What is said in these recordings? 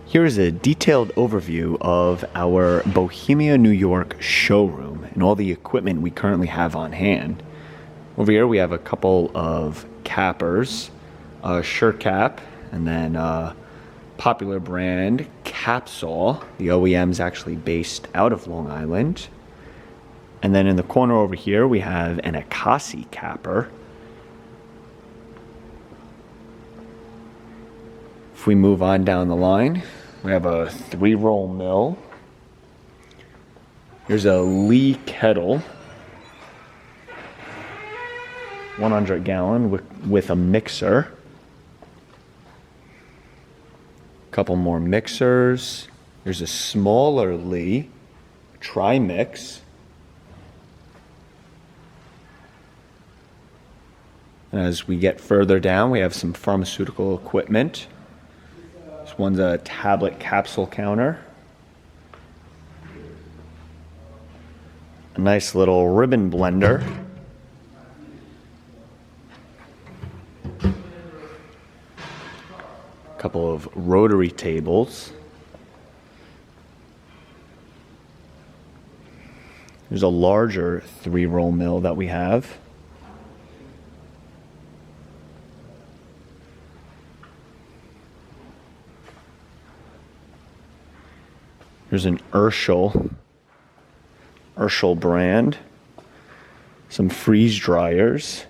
Here is a detailed overview of our Bohemia, New York showroom and all the equipment we currently have on hand. Over here we have a couple of cappers, a shirt cap, and then a popular brand Capsule. The OEM is actually based out of Long Island. And then in the corner over here we have an Akasi capper. If we move on down the line, we have a 3-roll mill. Here's a Lee kettle, 100 gallon with a mixer. A couple more mixers. Here's a smaller Lee tri-mix. And as we get further down, we have some pharmaceutical equipment. This one's a tablet capsule counter. A nice little ribbon blender. A couple of rotary tables. There's a larger 3-roll mill that we have. There's an Urschel brand, some freeze dryers,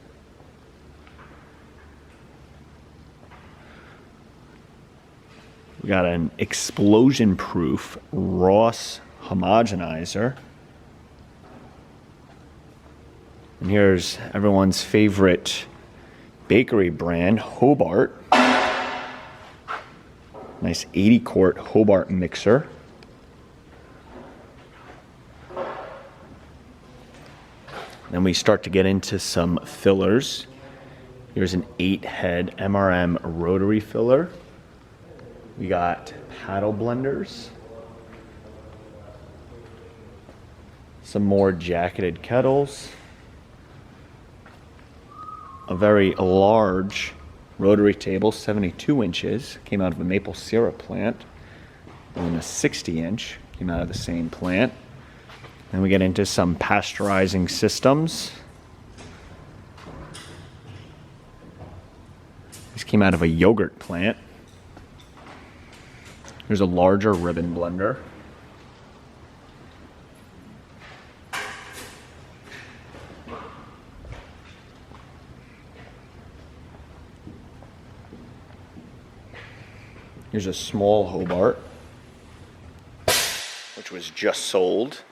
we got an explosion-proof Ross homogenizer, and here's everyone's favorite bakery brand, Hobart. Nice 80-quart Hobart mixer. Then we start to get into some fillers. Here's an 8-head MRM rotary filler. We got paddle blenders. Some more jacketed kettles. A very large rotary table, 72 inches, came out of a maple syrup plant. And a 60-inch came out of the same plant. Then we get into some pasteurizing systems. These came out of a yogurt plant. Here's a larger ribbon blender. Here's a small Hobart, which was just sold.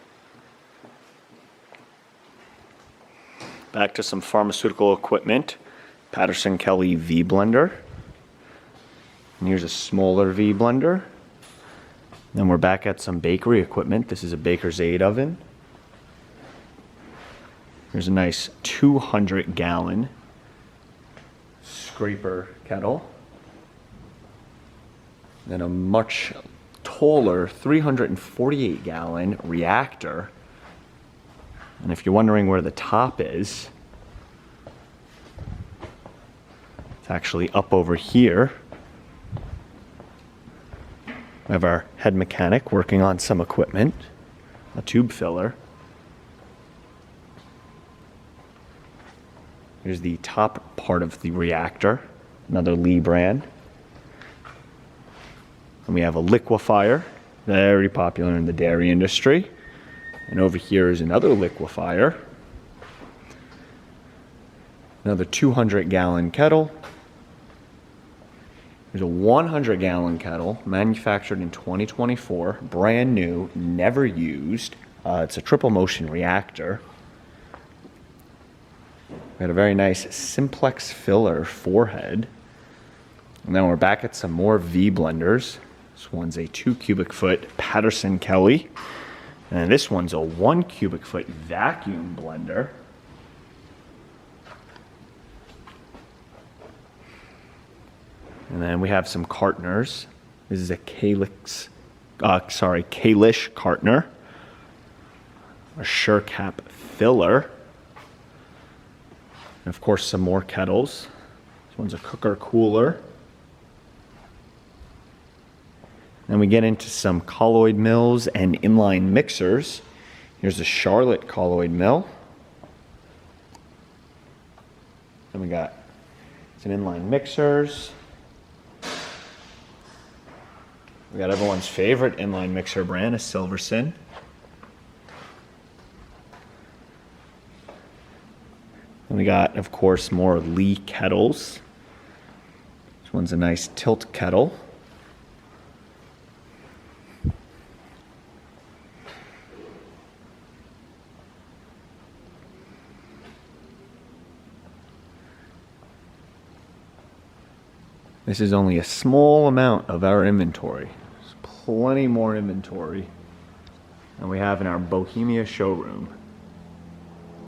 Back to some pharmaceutical equipment. Patterson Kelly V blender. And here's a smaller V blender. Then we're back at some bakery equipment. This is a Baker's Aid oven. Here's a nice 200-gallon scraper kettle. Then a much taller 348-gallon reactor. And if you're wondering where the top is, it's actually up over here. We have our head mechanic working on some equipment, a tube filler. Here's the top part of the reactor, another Lee brand. And we have a liquefier, very popular in the dairy industry. And over here is another liquefier. Another 200-gallon kettle. There's a 100-gallon kettle manufactured in 2024, brand new, never used. It's a triple motion reactor. We had a very nice simplex filler 4-head. And then we're back at some more V blenders. This one's a 2 cubic foot Patterson Kelly. And this one's a 1 cubic foot vacuum blender. And then we have some cartoners. This is a Kalish cartoner. A Sure Cap filler. And of course some more kettles. This one's a cooker cooler. Then we get into some colloid mills and inline mixers. Here's a Charlotte colloid mill. Then we got some inline mixers. We got everyone's favorite inline mixer brand, a Silverson. And we got, of course, more Lee kettles. This one's a nice tilt kettle. This is only a small amount of our inventory. There's plenty more inventory than we have in our Bohemia showroom.